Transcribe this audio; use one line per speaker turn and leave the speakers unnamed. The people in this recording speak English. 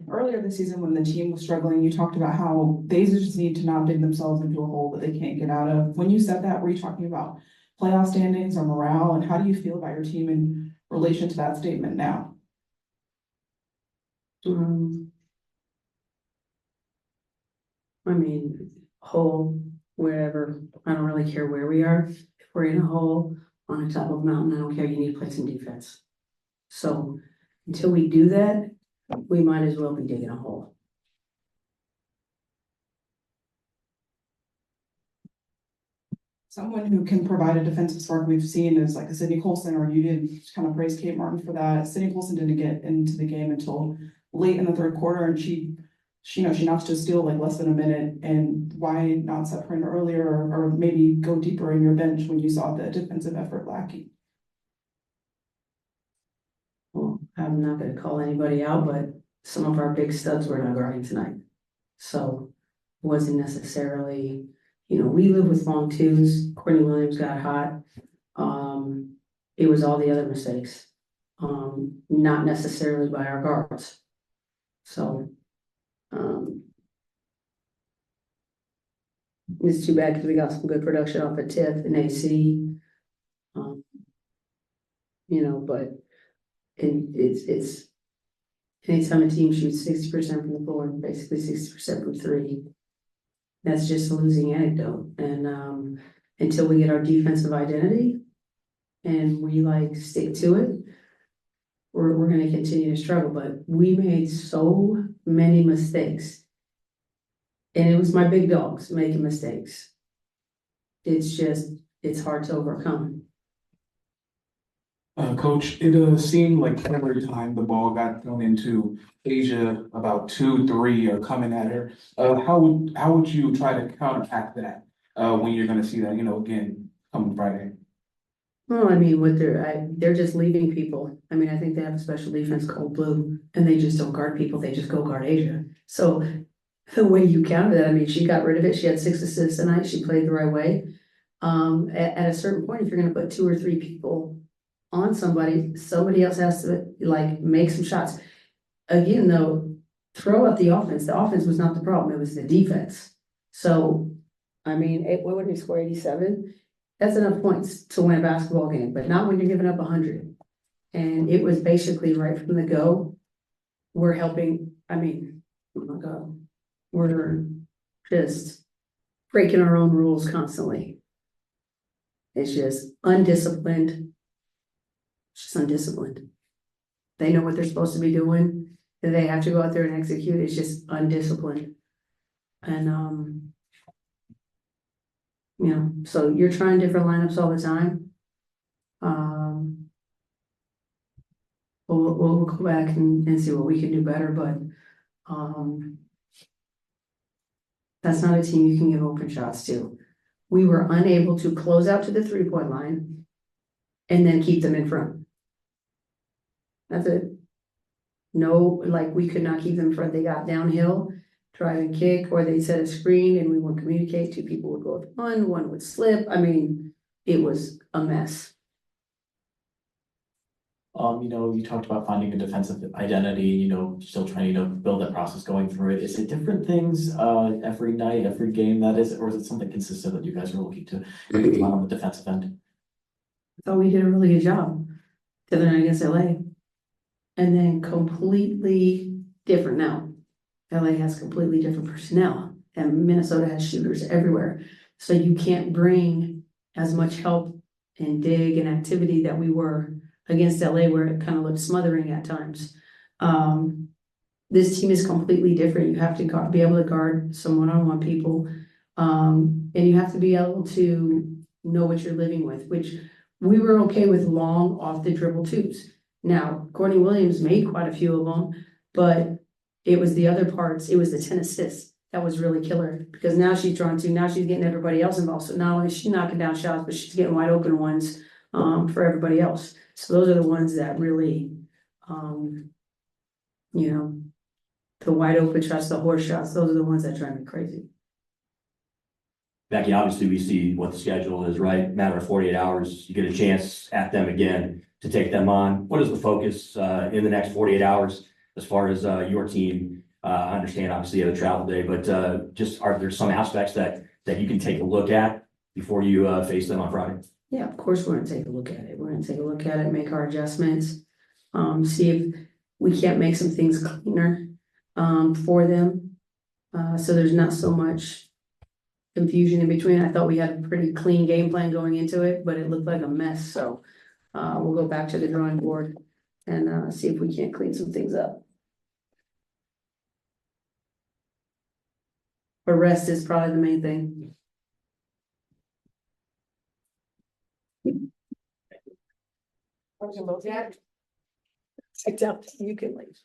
Earlier this season when the team was struggling, you talked about how they just need to not dig themselves into a hole that they can't get out of. When you said that, were you talking about playoff standings or morale? And how do you feel about your team in relation to that statement now?
I mean, hole, wherever, I don't really care where we are. If we're in a hole on the top of a mountain, I don't care, you need to play some defense. So until we do that, we might as well be digging a hole.
Someone who can provide a defensive spark we've seen is like a Sydney Colson, or you did kind of praise Kate Martin for that. Sydney Colson didn't get into the game until late in the third quarter, and she notched a steal like less than a minute. And why not set her in earlier, or maybe go deeper in your bench when you saw the defensive effort lacking?
Well, I'm not gonna call anybody out, but some of our big studs were not guarding tonight. So it wasn't necessarily, we live with long twos. Courtney Williams got hot. It was all the other mistakes, not necessarily by our guards. So, it's too bad because we got some good production off of Tiff and AC. But it's anytime a team shoots 60% from the floor, basically 60% from three, that's just a losing anecdote. And until we get our defensive identity and we stick to it, we're going to continue to struggle. But we made so many mistakes, and it was my big dogs making mistakes. It's hard to overcome.
Coach, it seemed like every time the ball got thrown into Asia, about 2-3 are coming at her. How would you try to counteract that when you're going to see that, again, coming Friday?
Well, I mean, they're just leaving people. I mean, I think they have a special defense called blue, and they just don't guard people. They just go guard Asia. So the way you counter that, I mean, she got rid of it. She had 6 assists tonight. She played the right way. At a certain point, if you're going to put 2 or 3 people on somebody else has to make some shots. Again, though, throw out the offense. The offense was not the problem, it was the defense. So, I mean, what would we score, 87? That's enough points to win a basketball game, but not when you're giving up 100. And it was basically right from the go. We're helping, oh my God, we're just breaking our own rules constantly. It's just undisciplined. Just undisciplined. They know what they're supposed to be doing, and they have to go out there and execute. It's just undisciplined. And so you're trying different lineups all the time. We'll go back and see what we can do better, but that's not a team you can give open shots to. We were unable to close out to the 3-point line and then keep them in front. That's it. No, we could not keep them in front. They got downhill, try and kick, or they set a screen and we wouldn't communicate. 2 people would go with one would slip. I mean, it was a mess.
You talked about finding a defensive identity, still trying to build that process going through it. Is it different things every night, every game that is, or is it something consistent that you guys are looking to do on the defensive end?
I thought we did a really good job the other night against LA. And then completely different now. LA has completely different personnel, and Minnesota has shooters everywhere. So you can't bring as much help and dig and activity that we were against LA, where it kind of looked smothering at times. This team is completely different. You have to be able to guard some one-on-one people. And you have to be able to know what you're living with, which we were okay with long off the dribble twos. Now, Courtney Williams made quite a few of them, but it was the other parts. It was the 10 assists that was really killer, because now she's now she's getting everybody else involved. So not only is she knocking down shots, but she's getting wide open ones for everybody else. So those are the ones that really, the wide open shots, the horse shots, those are the ones that drive me crazy.
Becky, obviously we see what the schedule is, right? Matter of 48 hours, you get a chance at them again to take them on. What is the focus in the next 48 hours as far as your team, I understand obviously you had a travel day, but just are there some aspects that you can take a look at before you face them on Friday?
Yeah, of course, we're gonna take a look at it. We're gonna take a look at it, make our adjustments. See if we can't make some things cleaner, for them. So there's not so much confusion in between. I thought we had a pretty clean game plan going into it, but it looked like a mess, so. We'll go back to the drawing board and, see if we can't clean some things up. But rest is probably the main thing. You can leave.